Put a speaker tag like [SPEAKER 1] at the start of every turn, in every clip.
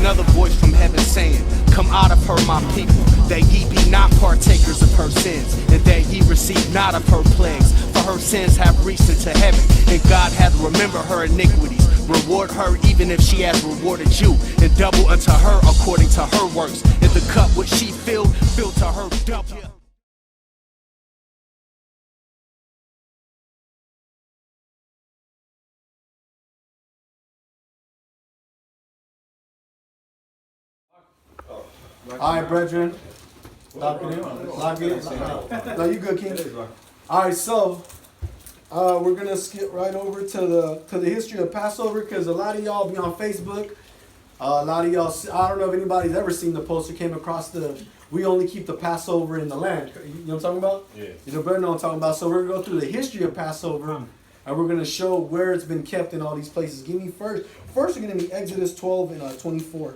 [SPEAKER 1] another voice from heaven saying, come out of her, my people, that ye be not partakers of her sins, and that ye receive not of her plagues. For her sins have reached into heaven, and God hath remembered her iniquities. Reward her even if she has rewarded you, and double unto her according to her works. And the cup which she filled to her double.
[SPEAKER 2] All right, brethren. No, you good, King? All right, so we're gonna skip right over to the history of Passover, because a lot of y'all be on Facebook. A lot of y'all, I don't know if anybody's ever seen the poster, came across the "We only keep the Passover in the land." You know what I'm talking about? Yeah. You know what I'm talking about. So we're gonna go through the history of Passover, and we're gonna show where it's been kept in all these places. Give me first we're gonna be Exodus 12 and 24.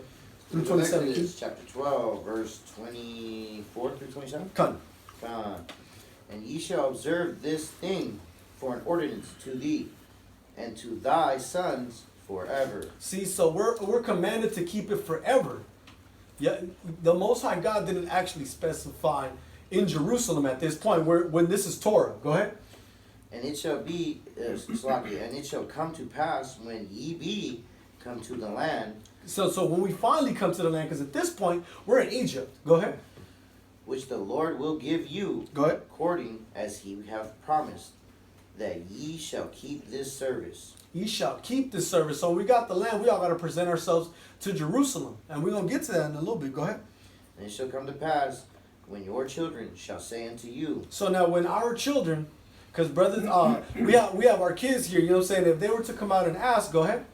[SPEAKER 2] Through 27.
[SPEAKER 3] Exodus chapter 12, verse 24 through 27.
[SPEAKER 2] Come.
[SPEAKER 3] And ye shall observe this thing for an ordinance to thee and to thy sons forever.
[SPEAKER 2] See, so we're commanded to keep it forever. Yeah, the Most High God didn't actually specify in Jerusalem at this point when this is Torah. Go ahead.
[SPEAKER 3] And it shall be, and it shall come to pass when ye be come to the land.
[SPEAKER 2] So when we finally come to the land, because at this point, we're in Egypt. Go ahead.
[SPEAKER 3] Which the Lord will give you.
[SPEAKER 2] Go ahead.
[SPEAKER 3] According as he hath promised, that ye shall keep this service.
[SPEAKER 2] Ye shall keep this service. So we got the land. We all got to present ourselves to Jerusalem. And we're going to get to that in a little bit. Go ahead.
[SPEAKER 3] And it shall come to pass when your children shall say unto you.
[SPEAKER 2] So now when our children, because brothers, we have our kids here, you know what I'm saying? If they were to come out and ask, go ahead.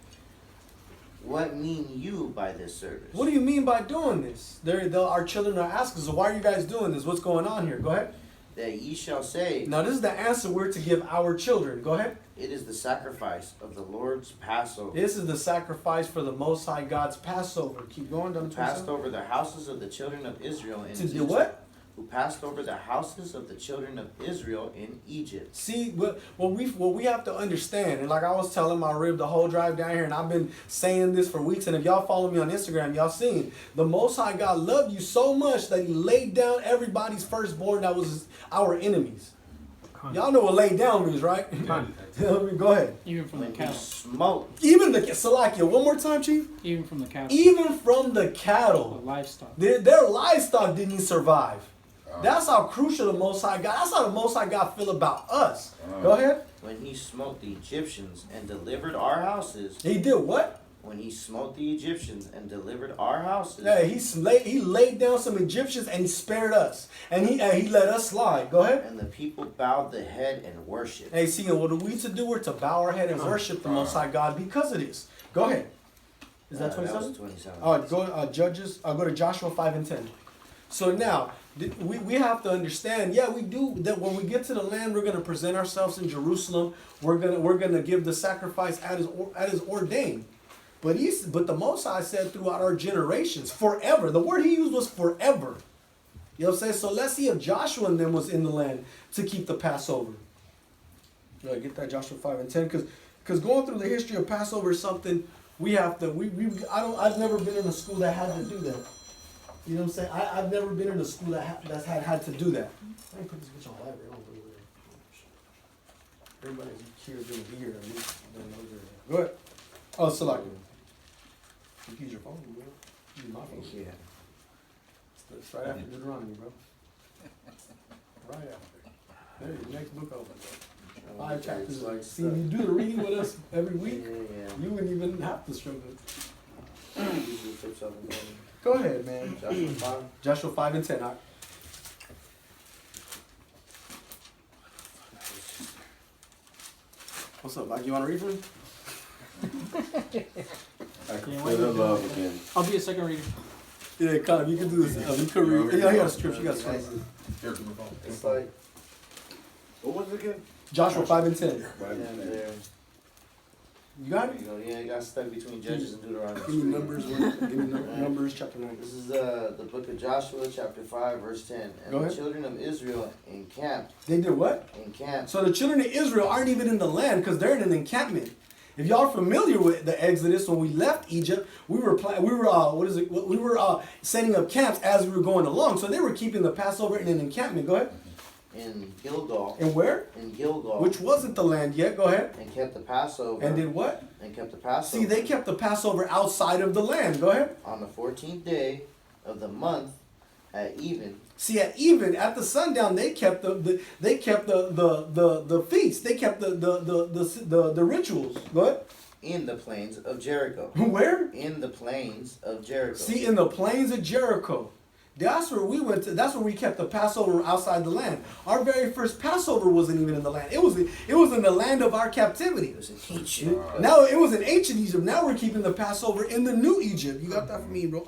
[SPEAKER 3] What mean you by this service?
[SPEAKER 2] What do you mean by doing this? Our children are asking, so why are you guys doing this? What's going on here? Go ahead.
[SPEAKER 3] That ye shall say.
[SPEAKER 2] Now this is the answer we're to give our children. Go ahead.
[SPEAKER 3] It is the sacrifice of the Lord's Passover.
[SPEAKER 2] This is the sacrifice for the Most High God's Passover. Keep going.
[SPEAKER 3] Who passed over the houses of the children of Israel in
[SPEAKER 2] Egypt. To do what?
[SPEAKER 3] Who passed over the houses of the children of Israel in Egypt.
[SPEAKER 2] See, what we have to understand, and like I was telling my rib the whole drive down here, and I've been saying this for weeks, and if y'all follow me on Instagram, y'all seen, the Most High God loved you so much that he laid down everybody's firstborn that was our enemies. Y'all know what laid down means, right? Go ahead.
[SPEAKER 4] Even from the cattle.
[SPEAKER 3] Smoke.
[SPEAKER 2] Even the Salakia. One more time, Chief.
[SPEAKER 4] Even from the cattle.
[SPEAKER 2] Even from the cattle.
[SPEAKER 4] The livestock.
[SPEAKER 2] Their livestock didn't survive. That's how crucial the Most High God. That's how the Most High God feel about us. Go ahead.
[SPEAKER 3] When he smote the Egyptians and delivered our houses.
[SPEAKER 2] He did what?
[SPEAKER 3] When he smote the Egyptians and delivered our houses.
[SPEAKER 2] Yeah, he laid down some Egyptians and he spared us. And he let us slide. Go ahead.
[SPEAKER 3] And the people bowed the head and worshiped.
[SPEAKER 2] Hey, see, what are we to do? We're to bow our head and worship the Most High God because of this. Go ahead. Is that 27?
[SPEAKER 3] That was 27.
[SPEAKER 2] All right, go Judges. I'll go to Joshua 5 and 10. So now, we have to understand, yeah, we do, that when we get to the land, we're going to present ourselves in Jerusalem. We're gonna give the sacrifice as ordained. But the Most High said throughout our generations, forever. The word he used was forever. You know what I'm saying? So let's see if Joshua and them was in the land to keep the Passover. Get that Joshua 5 and 10, because going through the history of Passover is something we have to. I've never been in a school that had to do that. You know what I'm saying? I've never been in a school that's had to do that. Let me put this bitch on library. Everybody here is going to be here. Go ahead. Oh, select. You can use your phone, bro. Use my phone.
[SPEAKER 3] Yeah.
[SPEAKER 2] It's right after Deuteronomy, bro. Right after. There you next book over, bro. 5 chapters. See, you do the reading with us every week.
[SPEAKER 3] Yeah.
[SPEAKER 2] You wouldn't even have to struggle. Go ahead, man.
[SPEAKER 3] Joshua 5.
[SPEAKER 2] Joshua 5 and 10. All right. What's up, Mike? You want to read for me?
[SPEAKER 5] I can feel the love again.
[SPEAKER 4] I'll be a second reader.
[SPEAKER 2] Yeah, Connor, you can do this. You can read. Yeah, you got a script. You got a script.
[SPEAKER 3] It's like, what was it again?
[SPEAKER 2] Joshua 5 and 10.
[SPEAKER 3] There.
[SPEAKER 2] You got it?
[SPEAKER 3] Yeah, you got stuck between Judges and Deuteronomy.
[SPEAKER 2] Give me Numbers chapter 9.
[SPEAKER 3] This is the book of Joshua, chapter 5, verse 10. And
[SPEAKER 2] Go
[SPEAKER 3] the
[SPEAKER 2] ahead.
[SPEAKER 3] children of Israel encamped.
[SPEAKER 2] They did what?
[SPEAKER 3] Encamped.
[SPEAKER 2] So the children of Israel aren't even in the land because they're in an encampment. If y'all are familiar with the Exodus, when we left Egypt, we were setting up camps as we were going along. So they were keeping the Passover in an encampment. Go ahead.
[SPEAKER 3] In Gilgal.
[SPEAKER 2] And where?
[SPEAKER 3] In Gilgal.
[SPEAKER 2] Which wasn't the land yet. Go ahead.
[SPEAKER 3] And kept the Passover.
[SPEAKER 2] And did what?
[SPEAKER 3] And kept the Passover.
[SPEAKER 2] See, they kept the Passover outside of the land. Go ahead.
[SPEAKER 3] On the 14th day of the month at even.
[SPEAKER 2] See, at even at the sundown, they kept the feast. They kept the rituals. Go ahead.
[SPEAKER 3] In the plains of Jericho.
[SPEAKER 2] Where?
[SPEAKER 3] In the plains of Jericho.
[SPEAKER 2] See, in the plains of Jericho. That's where we went to. That's where we kept the Passover outside the land. Our very first Passover wasn't even in the land. It was in the land of our captivity.
[SPEAKER 3] It was in Egypt.
[SPEAKER 2] Now it was in ancient Egypt. Now we're keeping the Passover in the new Egypt. You got that for me, bro?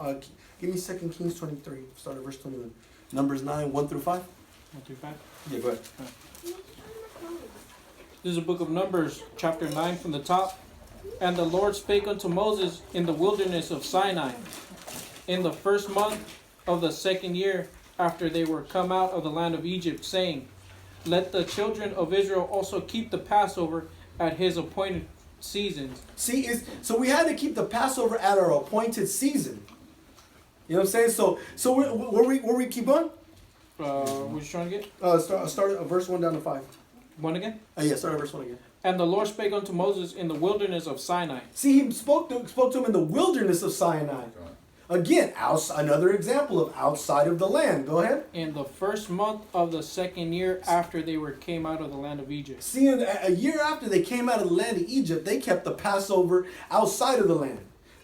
[SPEAKER 2] Give me 2 Kings 23. Start at verse 21. Numbers 9, 1 through 5.
[SPEAKER 4] 1 through 5.
[SPEAKER 2] Yeah, go ahead.
[SPEAKER 4] This is the book of Numbers, chapter 9 from the top. And the Lord spake unto Moses in the wilderness of Sinai, in the first month of the 2nd year after they were come out of the land of Egypt, saying, Let the children of Israel also keep the Passover at his appointed seasons.
[SPEAKER 2] See, so we had to keep the Passover at our appointed season. You know what I'm saying? So where we keep on?
[SPEAKER 4] What you trying to get?
[SPEAKER 2] Start at verse 1 down to 5.
[SPEAKER 4] 1 again?
[SPEAKER 2] Yeah, start at verse 1 again.
[SPEAKER 4] And the Lord spake unto Moses in the wilderness of Sinai.
[SPEAKER 2] See, he spoke to him in the wilderness of Sinai. Again, another example of outside of the land. Go ahead.
[SPEAKER 4] In the first month of the 2nd year after they came out of the land of Egypt.
[SPEAKER 2] See, a year after they came out of the land of Egypt, they kept the Passover outside of the land.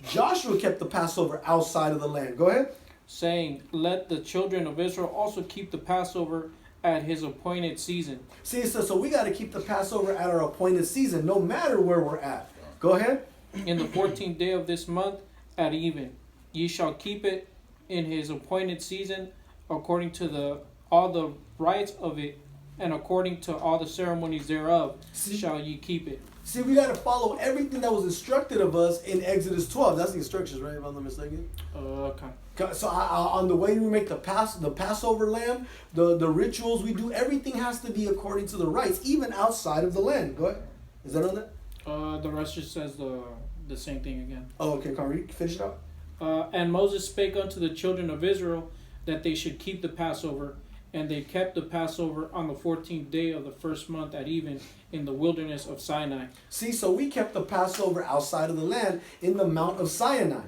[SPEAKER 2] Joshua kept the Passover outside of the land. Go ahead.
[SPEAKER 4] Saying, Let the children of Israel also keep the Passover at his appointed season.
[SPEAKER 2] See, so we got to keep the Passover at our appointed season, no matter where we're at. Go ahead.
[SPEAKER 4] In the 14th day of this month at even, ye shall keep it in his appointed season, according to all the rites of it, and according to all the ceremonies thereof, shall ye keep it.
[SPEAKER 2] See, we got to follow everything that was instructed of us in Exodus 12. That's the instructions, right? If I'm not mistaken.
[SPEAKER 4] Okay.
[SPEAKER 2] So on the way we make the Passover lamb, the rituals we do, everything has to be according to the rites, even outside of the land. Go ahead. Is that on that?
[SPEAKER 4] The rest just says the same thing again.
[SPEAKER 2] Oh, okay. Can we finish it out?
[SPEAKER 4] And Moses spake unto the children of Israel that they should keep the Passover, and they kept the Passover on the 14th day of the first month at even in the wilderness of Sinai.
[SPEAKER 2] See, so we kept the Passover outside of the land in the Mount of Sinai.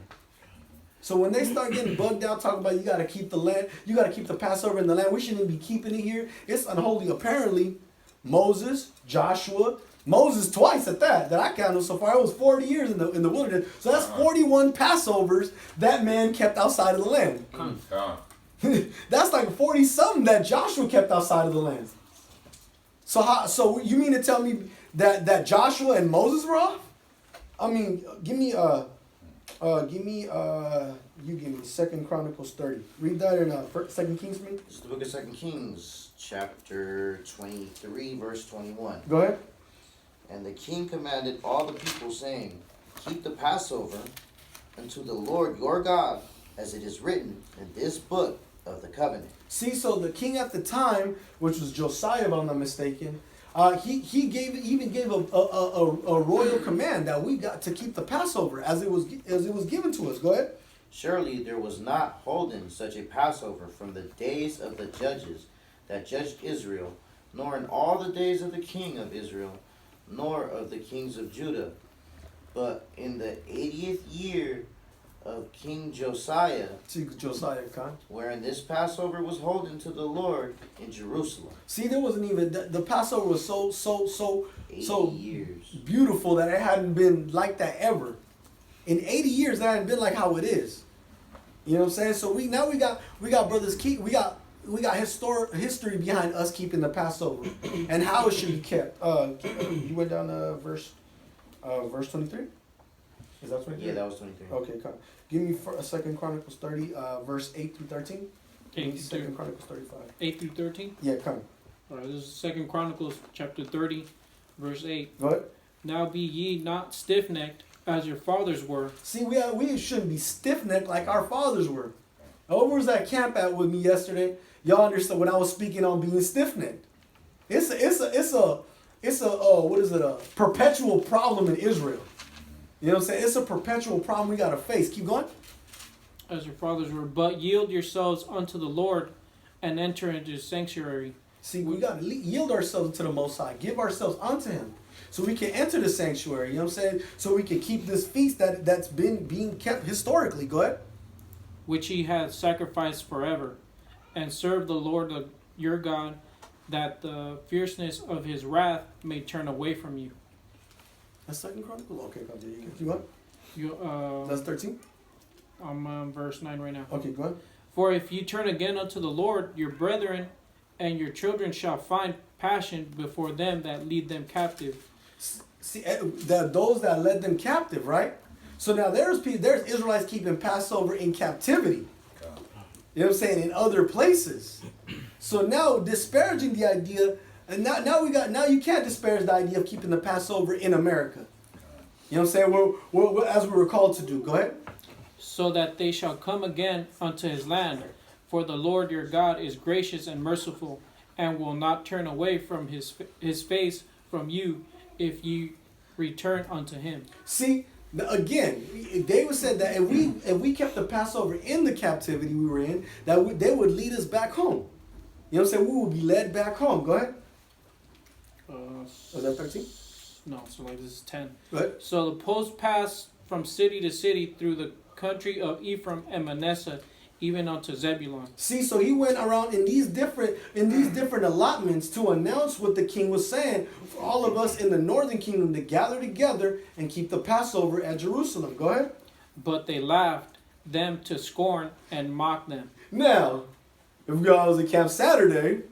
[SPEAKER 2] So when they start getting bugged out, talking about you got to keep the land, you got to keep the Passover in the land, we shouldn't be keeping it here. It's unholy. Apparently, Moses, Joshua, Moses twice at that I counted so far. It was 40 years in the wilderness. So that's 41 Passovers that man kept outside of the land. That's like 40-something that Joshua kept outside of the land. So you mean to tell me that Joshua and Moses were off? I mean, give me 2 Chronicles 30. Read that in 2 Kings for me.
[SPEAKER 3] This is the book of 2 Kings, chapter 23, verse 21.
[SPEAKER 2] Go ahead.
[SPEAKER 3] And the king commanded all the people, saying, Keep the Passover unto the Lord your God, as it is written in this book of the covenant.
[SPEAKER 2] See, so the king at the time, which was Josiah, if I'm not mistaken, he even gave a royal command that we got to keep the Passover as it was given to us. Go ahead.
[SPEAKER 3] Surely there was not holden such a Passover from the days of the judges that judged Israel, nor in all the days of the king of Israel, nor of the kings of Judah, but in the 80th year of King Josiah, wherein this Passover was holden to the Lord in Jerusalem.
[SPEAKER 2] See, there wasn't even the Passover was so
[SPEAKER 3] years
[SPEAKER 2] beautiful that it hadn't been like that ever. In 80 years, that hadn't been like how it is. You know what I'm saying? So we got brothers we got history behind us keeping the Passover and how it should be kept. You went down to verse 23. Is that 23?
[SPEAKER 3] Yeah, that was 23.
[SPEAKER 2] Okay, come. Give me 2 Chronicles 30, verse 8 through 13. 2 Chronicles 35.
[SPEAKER 4] 8 through 13?
[SPEAKER 2] Yeah, come.
[SPEAKER 4] All right, this is 2 Chronicles chapter 30, verse 8.
[SPEAKER 2] Go ahead.
[SPEAKER 4] Now be ye not stiff-necked as your fathers were.
[SPEAKER 2] See, we shouldn't be stiff-necked like our fathers were. Who was at camp at with me yesterday? Y'all understand when I was speaking on being stiff-necked. It's it's a what is it, a perpetual problem in Israel. You know what I'm saying? It's a perpetual problem we gotta face. Keep going.
[SPEAKER 4] As your fathers were, but yield yourselves unto the Lord and enter into his sanctuary.
[SPEAKER 2] See, we gotta yield ourselves to the Most High, give ourselves unto Him, so we can enter the sanctuary. You know what I'm saying? So we can keep this feast that's been being kept historically. Go ahead.
[SPEAKER 4] Which he hath sacrificed forever, and serve the Lord your God, that the fierceness of his wrath may turn away from you.
[SPEAKER 2] That's 2 Chronicles. Okay, continue. You what? That's 13.
[SPEAKER 4] I'm on verse 9 right now.
[SPEAKER 2] Okay, go ahead.
[SPEAKER 4] For if you turn again unto the Lord, your brethren and your children shall find passion before them that lead them captive.
[SPEAKER 2] See, those that led them captive, right? So now there's Israelites keeping Passover in captivity. You know what I'm saying? In other places. So now disparaging the idea, and now you can't disparage the idea of keeping the Passover in America. You know what I'm saying? We're as we were called to do. Go ahead.
[SPEAKER 4] So that they shall come again unto his land. For the Lord your God is gracious and merciful, and will not turn away from his face from you, if you return unto him.
[SPEAKER 2] See, again, David said that if we kept the Passover in the captivity we were in, they would lead us back home. You know what I'm saying? We would be led back home. Go ahead. Was that 13?
[SPEAKER 4] No, so like this is 10.
[SPEAKER 2] Go ahead.
[SPEAKER 4] So the post passed from city to city through the country of Ephraim and Manasseh, even unto Zebulun.
[SPEAKER 2] See, so he went around in these different allotments to announce what the king was saying for all of us in the northern kingdom to gather together and keep the Passover at Jerusalem. Go ahead.
[SPEAKER 4] But they laughed them to scorn and mocked them.
[SPEAKER 2] Now, if God was at Camp Saturday,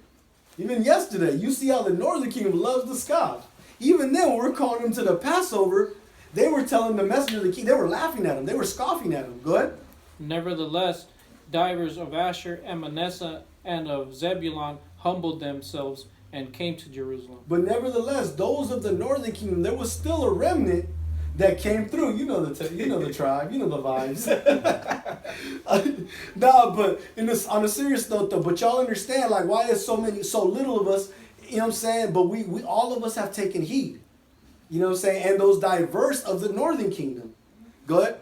[SPEAKER 2] even yesterday, you see how the northern kingdom loves to scoff. Even then, when we're calling them to the Passover, they were telling the messenger of the king, they were laughing at him, they were scoffing at him. Go ahead.
[SPEAKER 4] Nevertheless, divers of Asher and Manasseh and of Zebulun humbled themselves and came to Jerusalem.
[SPEAKER 2] But nevertheless, those of the northern kingdom, there was still a remnant that came through. You know the tribe, you know the vibes. But on a serious note though, but y'all understand like why is so little of us, you know what I'm saying? But we all of us have taken heed. You know what I'm saying? And those diverse of the northern kingdom. Go ahead.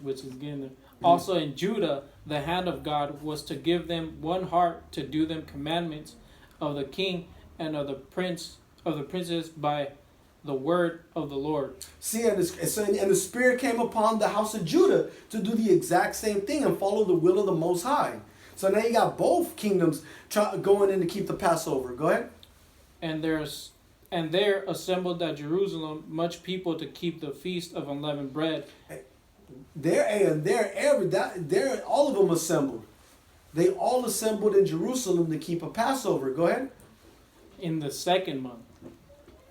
[SPEAKER 4] which is again there. Also in Judah, the hand of God was to give them one heart to do them commandments of the king and of the princes by the word of the Lord. See,
[SPEAKER 2] and the Spirit came upon the house of Judah to do the exact same thing and follow the will of the Most High. So now you got both kingdoms going in to keep the Passover. Go ahead.
[SPEAKER 4] And there assembled at Jerusalem much people to keep the feast of unleavened bread.
[SPEAKER 2] They're all of them assembled. They all assembled in Jerusalem to keep a Passover. Go ahead.
[SPEAKER 4] In the second month.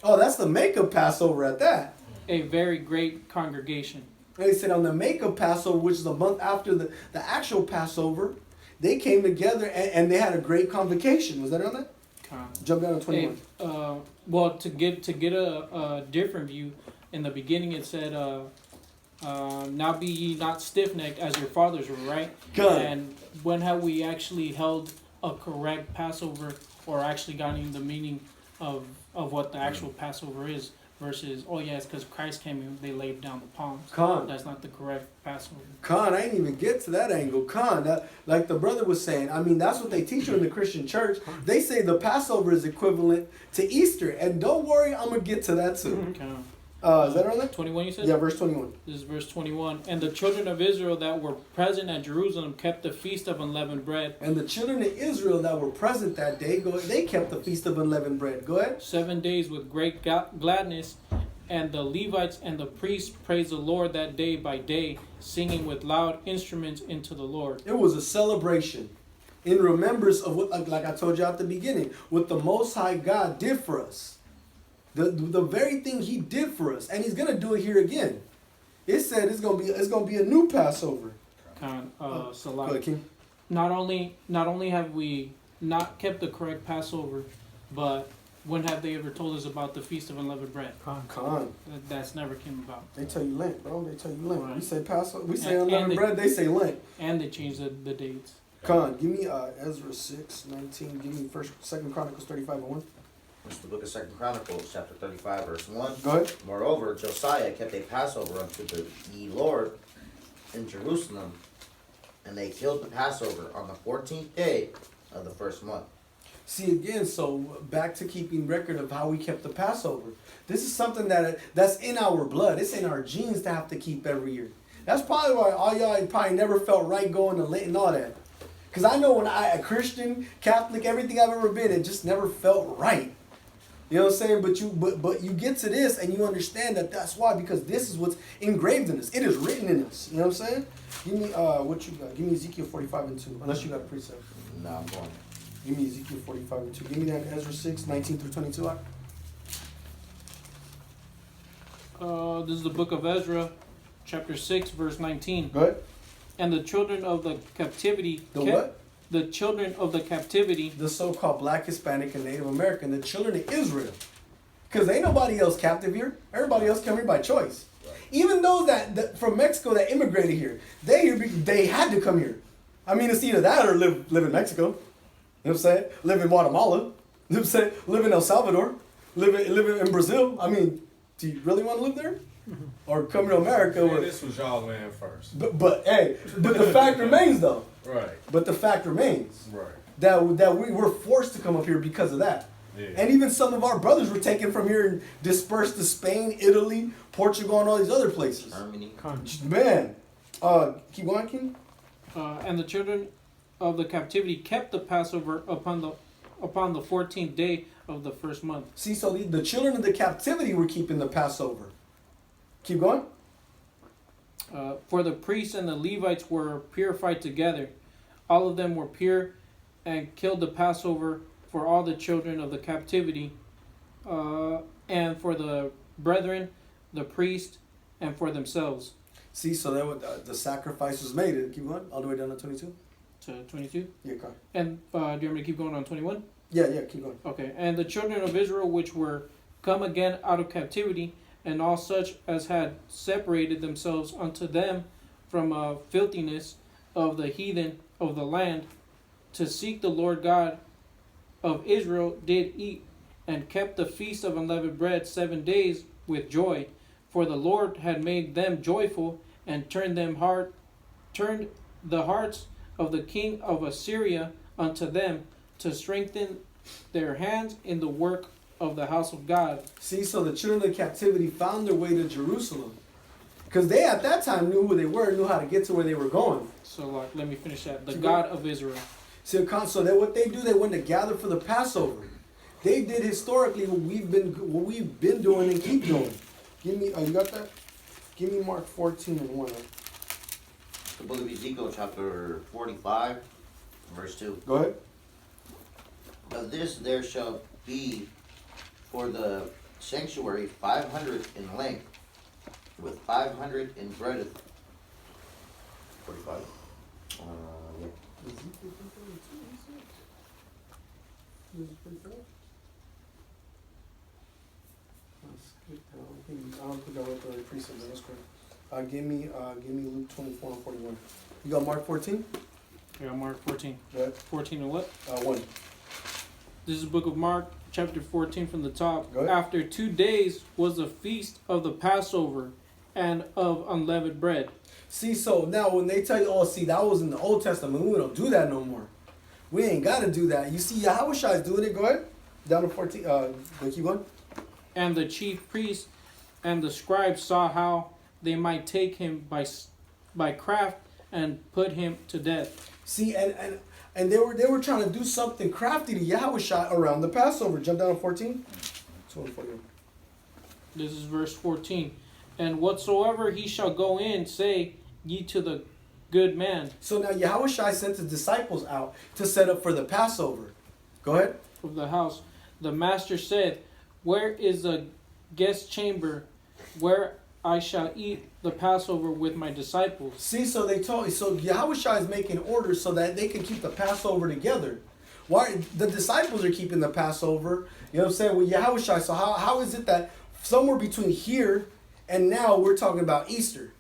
[SPEAKER 2] Oh, that's the makeup Passover at that.
[SPEAKER 4] A very great congregation.
[SPEAKER 2] They said on the makeup Passover, which is a month after the actual Passover, they came together and they had a great convocation. Was that on that? Jump down to 21.
[SPEAKER 4] Well, to get a different view, in the beginning it said, now be ye not stiff-necked as your fathers were, right?
[SPEAKER 2] Good.
[SPEAKER 4] And when have we actually held a correct Passover or actually gotten the meaning of what the actual Passover is versus, oh yeah, it's because Christ came and they laid down the palms. That's not the correct Passover.
[SPEAKER 2] I ain't even get to that angle. Like the brother was saying, I mean, that's what they teach you in the Christian church. They say the Passover is equivalent to Easter. And don't worry, I'm going to get to that too. Is that on there?
[SPEAKER 4] 21 you said?
[SPEAKER 2] Yeah, verse 21.
[SPEAKER 4] This is verse 21. And the children of Israel that were present at Jerusalem kept the feast of unleavened bread.
[SPEAKER 2] And the children of Israel that were present that day, they kept the feast of unleavened bread. Go ahead.
[SPEAKER 4] 7 days with great gladness. And the Levites and the priests praised the Lord that day by day, singing with loud instruments into the Lord.
[SPEAKER 2] It was a celebration in remembrance of what, like I told you at the beginning, what the Most High God did for us. The very thing He did for us, and He's gonna do it here again. It said it's gonna be a new Passover.
[SPEAKER 4] So like, not only have we not kept the correct Passover, but when have they ever told us about the Feast of Unleavened Bread? That's never came about.
[SPEAKER 2] They tell you Lent, bro. They tell you Lent. Right. We say Passover. We say unleavened bread. They say Lent.
[SPEAKER 4] And they changed the dates.
[SPEAKER 2] Give me Ezra 6:19. Give me 2 Chronicles 35:1.
[SPEAKER 3] This is the book of 2 Chronicles, chapter 35, verse 1.
[SPEAKER 2] Go ahead.
[SPEAKER 3] Moreover, Josiah kept a Passover unto the Lord in Jerusalem, and they killed the Passover on the 14th day of the first month.
[SPEAKER 2] See again, so back to keeping record of how we kept the Passover. This is something that's in our blood. It's in our genes to have to keep every year. That's probably why all y'all probably never felt right going to Lent and all that. Because I know when a Christian, Catholic, everything I've ever been, it just never felt right. You know what I'm saying? But you get to this and you understand that that's why, because this is what's engraved in us. It is written in us. You know what I'm saying? Give me what you got. Give me Ezekiel 45 and 2. Unless you got a precept.
[SPEAKER 3] No, I'm going.
[SPEAKER 2] Give me Ezekiel 45 and 2. Give me that Ezra 6, 19 through 22.
[SPEAKER 4] This is the book of Ezra, chapter 6, verse 19.
[SPEAKER 2] Go ahead.
[SPEAKER 4] And the children of the captivity
[SPEAKER 2] What?
[SPEAKER 4] The children of the captivity,
[SPEAKER 2] The so-called Black, Hispanic, and Native American, the children of Israel. Because ain't nobody else captive here. Everybody else come here by choice. Even those that from Mexico that immigrated here, they had to come here. I mean, it's either that or live in Mexico. You know what I'm saying? Live in Guatemala. You know what I'm saying? Live in El Salvador. Live in Brazil. I mean, do you really want to live there? Or come to America?
[SPEAKER 5] Man, this was y'all land first.
[SPEAKER 2] But the fact remains though.
[SPEAKER 5] Right.
[SPEAKER 2] But the fact remains.
[SPEAKER 5] Right.
[SPEAKER 2] That we were forced to come up here because of that.
[SPEAKER 5] Yeah.
[SPEAKER 2] And even some of our brothers were taken from here and dispersed to Spain, Italy, Portugal, and all these other places.
[SPEAKER 3] Germany.
[SPEAKER 2] Man, keep going, King.
[SPEAKER 4] and the children of the captivity kept the Passover upon the 14th day of the first month.
[SPEAKER 2] See, so the children of the captivity were keeping the Passover. Keep going.
[SPEAKER 4] For the priests and the Levites were purified together. All of them were pure and killed the Passover for all the children of the captivity, and for the brethren, the priest, and for themselves.
[SPEAKER 2] See, so the sacrifice was made. Keep going. All the way down to 22.
[SPEAKER 4] To 22.
[SPEAKER 2] Yeah, go.
[SPEAKER 4] And do you want me to keep going on 21?
[SPEAKER 2] Yeah, keep going.
[SPEAKER 4] Okay. And the children of Israel which were come again out of captivity, and all such as had separated themselves unto them from filthiness of the heathen of the land, to seek the Lord God of Israel, did eat, and kept the feast of unleavened bread 7 days with joy, for the Lord had made them joyful, and turned the hearts of the king of Assyria unto them, to strengthen their hands in the work of the house of God.
[SPEAKER 2] See, so the children of captivity found their way to Jerusalem. Because they at that time knew who they were, knew how to get to where they were going.
[SPEAKER 4] So let me finish that. The God of Israel.
[SPEAKER 2] So what they do, they went to gather for the Passover. They did historically what we've been doing and keep doing. Give me, you got that? Give me Mark 14 and 1.
[SPEAKER 3] The book of Ezekiel, chapter 45, verse 2.
[SPEAKER 2] Go ahead.
[SPEAKER 3] Of this there shall be for the sanctuary 500 in length, with 500 in breadth. 45. Yeah.
[SPEAKER 2] I don't think I went through the precepts. That's correct. Give me Luke 24 and 41. You got Mark 14?
[SPEAKER 4] Yeah, Mark 14.
[SPEAKER 2] Go ahead.
[SPEAKER 4] 14 and what?
[SPEAKER 2] 1.
[SPEAKER 4] This is the book of Mark, chapter 14 from the top.
[SPEAKER 2] Go ahead.
[SPEAKER 4] After 2 days was the feast of the Passover and of unleavened bread.
[SPEAKER 2] See, so now when they tell you, that was in the Old Testament, we don't do that no more. We ain't got to do that. You see, YHWH is doing it. Go ahead. Down to 14. Keep going.
[SPEAKER 4] And the chief priests and the scribes saw how they might take him by craft and put him to death.
[SPEAKER 2] See, and they were trying to do something crafty to YHWH around the Passover. Jump down to 14. 41.
[SPEAKER 4] This is verse 14. And whatsoever he shall go in, say ye to the good man.
[SPEAKER 2] So now YHWH sent his disciples out to set up for the Passover. Go ahead.
[SPEAKER 4] Of the house. The master said, where is the guest chamber where I shall eat the Passover with my disciples?
[SPEAKER 2] See, so YHWH is making orders so that they can keep the Passover together. Why the disciples are keeping the Passover? You know what I'm saying? With YHWH. So how is it that somewhere between here and now we're talking about Easter?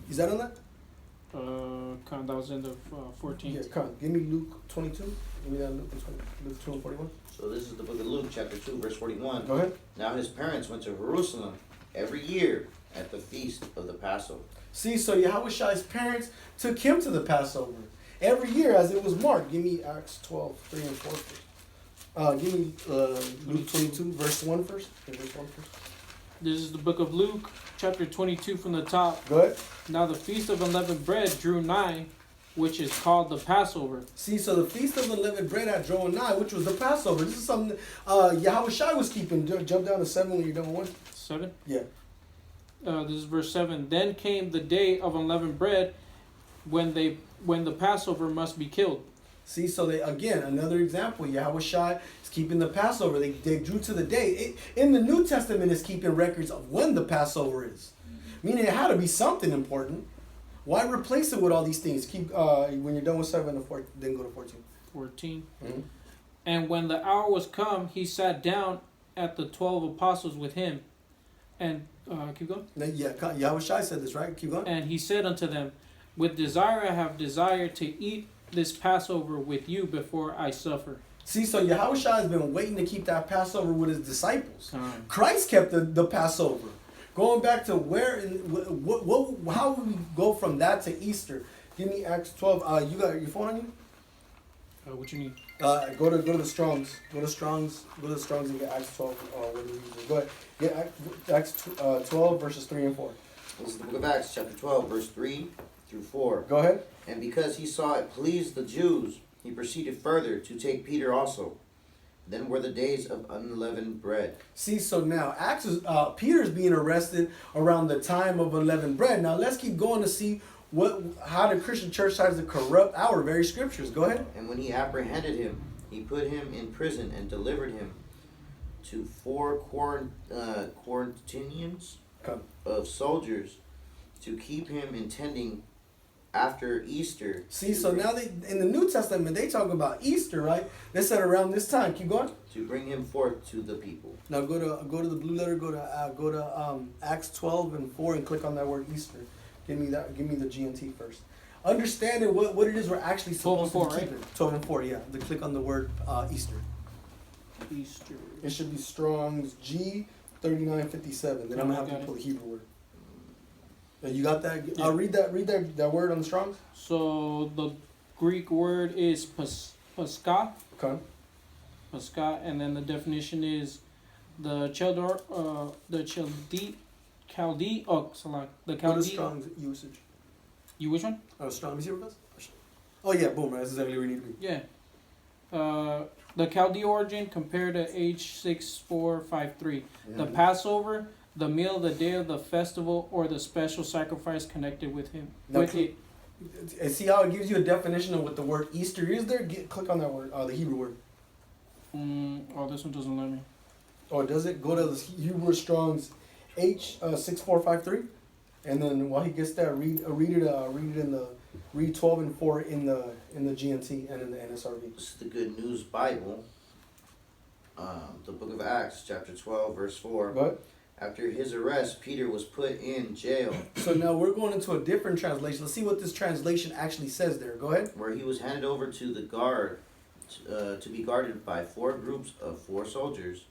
[SPEAKER 2] Is that on that?
[SPEAKER 4] That was in the 14th.
[SPEAKER 2] Yeah, come on. Give me Luke 22. Give me that Luke 2 and 41.
[SPEAKER 3] So this is the book of Luke, chapter 2, verse 41.
[SPEAKER 2] Go ahead.
[SPEAKER 3] Now his parents went to Jerusalem every year at the feast of the Passover.
[SPEAKER 2] See, so YHWH's parents took him to the Passover every year as it was marked. Give me Acts 12, 3 and 4 first. Give me Luke 22, verse 1 first. Verse 1 first.
[SPEAKER 4] This is the book of Luke, chapter 22 from the top.
[SPEAKER 2] Go ahead.
[SPEAKER 4] Now the feast of unleavened bread drew nigh, which is called the Passover.
[SPEAKER 2] See, so the feast of unleavened bread had drawn nigh, which was the Passover. This is something YHWH was keeping. Jump down to 7 when you're done with 1.
[SPEAKER 4] 7?
[SPEAKER 2] Yeah.
[SPEAKER 4] This is verse 7. Then came the day of unleavened bread, when the Passover must be killed.
[SPEAKER 2] See, so they again another example. YHWH is keeping the Passover. They drew to the day. In the New Testament, is keeping records of when the Passover is, meaning it had to be something important. Why replace it with all these things? Keep when you're done with 7 to 4, then go to 14.
[SPEAKER 4] 14.
[SPEAKER 2] Mm-hmm.
[SPEAKER 4] And when the hour was come, he sat down at the 12 apostles with him, and keep going.
[SPEAKER 2] Yeah, YHWH said this, right? Keep going.
[SPEAKER 4] And he said unto them, with desire I have desired to eat this Passover with you before I suffer.
[SPEAKER 2] See, so YHWH has been waiting to keep that Passover with his disciples.
[SPEAKER 4] Time.
[SPEAKER 2] Christ kept the Passover. Going back to where, how would we go from that to Easter? Give me Acts 12. You got your phone on you?
[SPEAKER 4] What you need?
[SPEAKER 2] Go to the Strongs. Go to Strongs and get Acts 12. What do you use? Go ahead. Get Acts 12 verses 3 and 4.
[SPEAKER 3] This is the book of Acts, chapter 12, verse 3 through 4.
[SPEAKER 2] Go ahead.
[SPEAKER 3] And because he saw it pleased the Jews, he proceeded further to take Peter also. Then were the days of unleavened bread.
[SPEAKER 2] See, so now Acts is Peter's being arrested around the time of unleavened bread. Now let's keep going to see how the Christian church tries to corrupt our very scriptures. Go ahead.
[SPEAKER 3] And when he apprehended him, he put him in prison and delivered him to 4 quaternions of soldiers to keep him intending after Easter.
[SPEAKER 2] See, so now in the New Testament they talk about Easter, right? They said around this time. Keep going.
[SPEAKER 3] To bring him forth to the people.
[SPEAKER 2] Now go to the blue letter. Go to Acts 12 and 4 and click on that word Easter. Give me the GNT first. Understanding what it is we're actually supposed to be keeping. 12 and 4, yeah. Then click on the word Easter.
[SPEAKER 4] Easter.
[SPEAKER 2] It should be Strong's G 3957. Then I'm gonna have to pull the Hebrew word. You got that?
[SPEAKER 4] Yeah.
[SPEAKER 2] Read that word on the Strong's.
[SPEAKER 4] So the Greek word is pascha.
[SPEAKER 2] Okay.
[SPEAKER 4] Pascha, and then the definition is the Chaldee. The
[SPEAKER 2] Go to
[SPEAKER 4] Chaldee.
[SPEAKER 2] Strong's usage.
[SPEAKER 4] You which one?
[SPEAKER 2] Strong. Let me see what it does. Oh yeah, boom. Right. That's exactly where we need to be.
[SPEAKER 4] Yeah. The Chaldee origin compared to H6453.
[SPEAKER 2] Yeah.
[SPEAKER 4] The Passover, the meal, the day of the festival, or the special sacrifice connected with him.
[SPEAKER 2] Now,
[SPEAKER 4] With it.
[SPEAKER 2] And see how it gives you a definition of what the word Easter is there? Click on that word, the Hebrew word.
[SPEAKER 4] This one doesn't let me.
[SPEAKER 2] Oh, does it? Go to the Hebrew Strong's H6453, and then while he gets that, read it 12 and 4 in the GNT and in the NSRV.
[SPEAKER 3] This is the Good News Bible. The book of Acts, chapter 12, verse 4.
[SPEAKER 2] But
[SPEAKER 3] After his arrest, Peter was put in jail,
[SPEAKER 2] so now we're going into a different translation. Let's see what this translation actually says there. Go ahead.
[SPEAKER 3] where he was handed over to the guard to be guarded by 4 groups of 4 soldiers.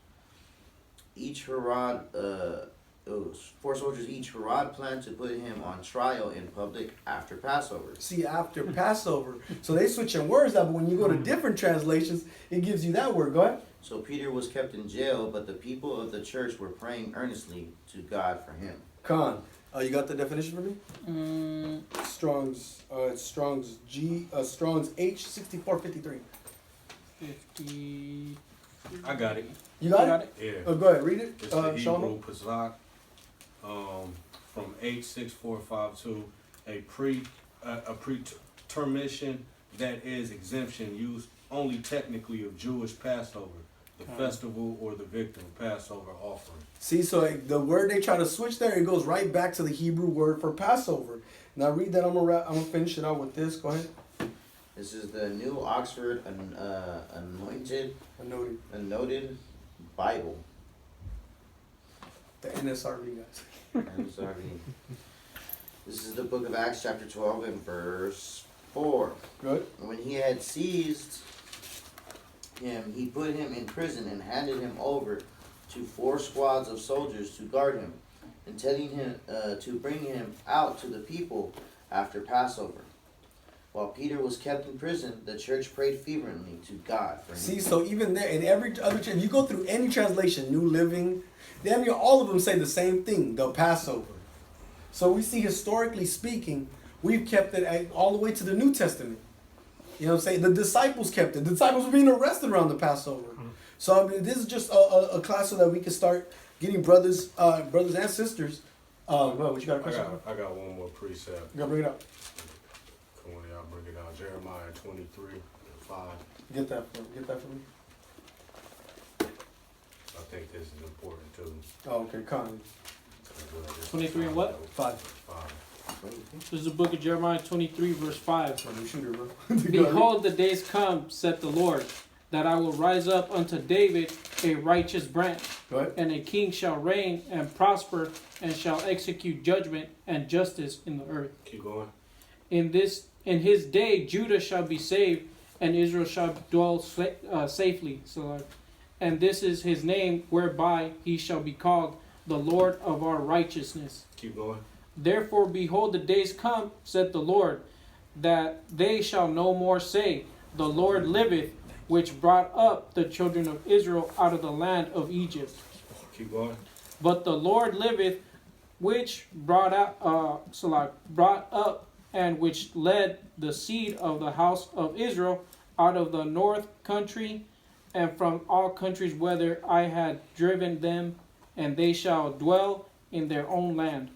[SPEAKER 3] Each Herod, 4 soldiers each. Herod planned to put him on trial in public after Passover.
[SPEAKER 2] See, after Passover. So they switching words out, but when you go to different translations, it gives you that word. Go ahead.
[SPEAKER 3] So Peter was kept in jail, but the people of the church were praying earnestly to God for him.
[SPEAKER 2] Khan, you got the definition for me? Strong's, it's Strong's Strong's H6453.
[SPEAKER 4] 50.
[SPEAKER 5] I got it.
[SPEAKER 2] You got it?
[SPEAKER 5] Yeah.
[SPEAKER 2] Oh, go ahead, read it.
[SPEAKER 5] It's the
[SPEAKER 2] Sean.
[SPEAKER 5] Hebrew Pasach, from H6452, a pretermission, that is exemption used only technically of Jewish Passover, the festival or the victim Passover offering.
[SPEAKER 2] See, so the word they try to switch there, it goes right back to the Hebrew word for Passover. Now read that. I'm gonna finish it out with this. Go ahead.
[SPEAKER 3] This is the New Oxford Anointed Bible.
[SPEAKER 2] The NSRV guys.
[SPEAKER 3] I'm sorry. This is the book of Acts chapter 12 and verse 4.
[SPEAKER 2] Good.
[SPEAKER 3] When he had seized him, he put him in prison and handed him over to 4 squads of soldiers to guard him, intending him to bring him out to the people after Passover. While Peter was kept in prison, the church prayed fervently to God for him.
[SPEAKER 2] See, so even there, in every other, if you go through any translation, New Living, damn near all of them say the same thing, the Passover. So we see, historically speaking, we've kept it all the way to the New Testament. You know what I'm saying? The disciples kept it. The disciples were being arrested around the Passover. So I mean, this is just a class so that we can start getting brothers and sisters. Well, what you got a question?
[SPEAKER 5] I got one more precept.
[SPEAKER 2] You gotta bring it up.
[SPEAKER 5] Come on, y'all bring it out. Jeremiah 23:5.
[SPEAKER 2] Get that for me.
[SPEAKER 5] I think this is important too.
[SPEAKER 2] Oh, okay, Con.
[SPEAKER 4] 23 and what?
[SPEAKER 2] 5.
[SPEAKER 4] This is the book of Jeremiah 23, verse 5.
[SPEAKER 2] Oh, you shooter, bro.
[SPEAKER 4] Behold, the days come, saith the Lord, that I will rise up unto David a righteous branch,
[SPEAKER 2] Go ahead.
[SPEAKER 4] and a king shall reign and prosper, and shall execute judgment and justice in the earth.
[SPEAKER 5] Keep going.
[SPEAKER 4] In his day Judah shall be saved, and Israel shall dwell safely. So, and this is his name, whereby he shall be called the Lord of our righteousness.
[SPEAKER 5] Keep going.
[SPEAKER 4] Therefore, behold, the days come, said the Lord, that they shall no more say, the Lord liveth, which brought up the children of Israel out of the land of Egypt.
[SPEAKER 5] Keep going.
[SPEAKER 4] But the Lord liveth, which brought up and which led the seed of the house of Israel out of the north country and from all countries whither I had driven them, and they shall dwell in their own land.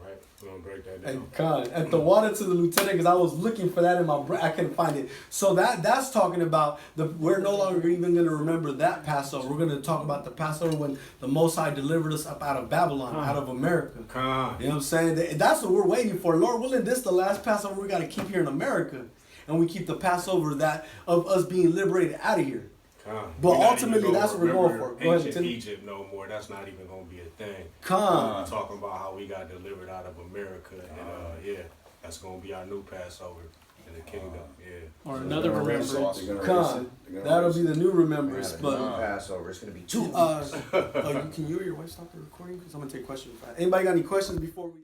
[SPEAKER 5] Right. We're gonna break that down.
[SPEAKER 2] And Con, at the water to the lieutenant, because I was looking for that in my brain, I couldn't find it. So that's talking about we're no longer even going to remember that Passover. We're going to talk about the Passover when the Most High delivered us up out of Babylon, out of America.
[SPEAKER 5] Con.
[SPEAKER 2] You know what I'm saying? That's what we're waiting for. Lord willing, this the last Passover we got to keep here in America, and we keep the Passover of us being liberated out of here. But
[SPEAKER 5] We're not
[SPEAKER 2] ultimately,
[SPEAKER 5] even gonna
[SPEAKER 2] that's what we're going
[SPEAKER 5] remember
[SPEAKER 2] for. Go ahead,
[SPEAKER 5] ancient
[SPEAKER 2] Lieutenant.
[SPEAKER 5] Egypt no more. That's not even gonna be a thing.
[SPEAKER 2] Con.
[SPEAKER 5] Talking about how we got delivered out of America, and yeah, that's gonna be our new Passover in the kingdom. Yeah.
[SPEAKER 4] Or another remembrance.
[SPEAKER 2] Con. That'll be the new remembrance.
[SPEAKER 3] We're gonna have a new
[SPEAKER 2] But
[SPEAKER 3] Passover. It's gonna be 2 weeks.
[SPEAKER 2] can you or your wife stop the recording? Because I'm gonna take questions. Anybody got any questions before we?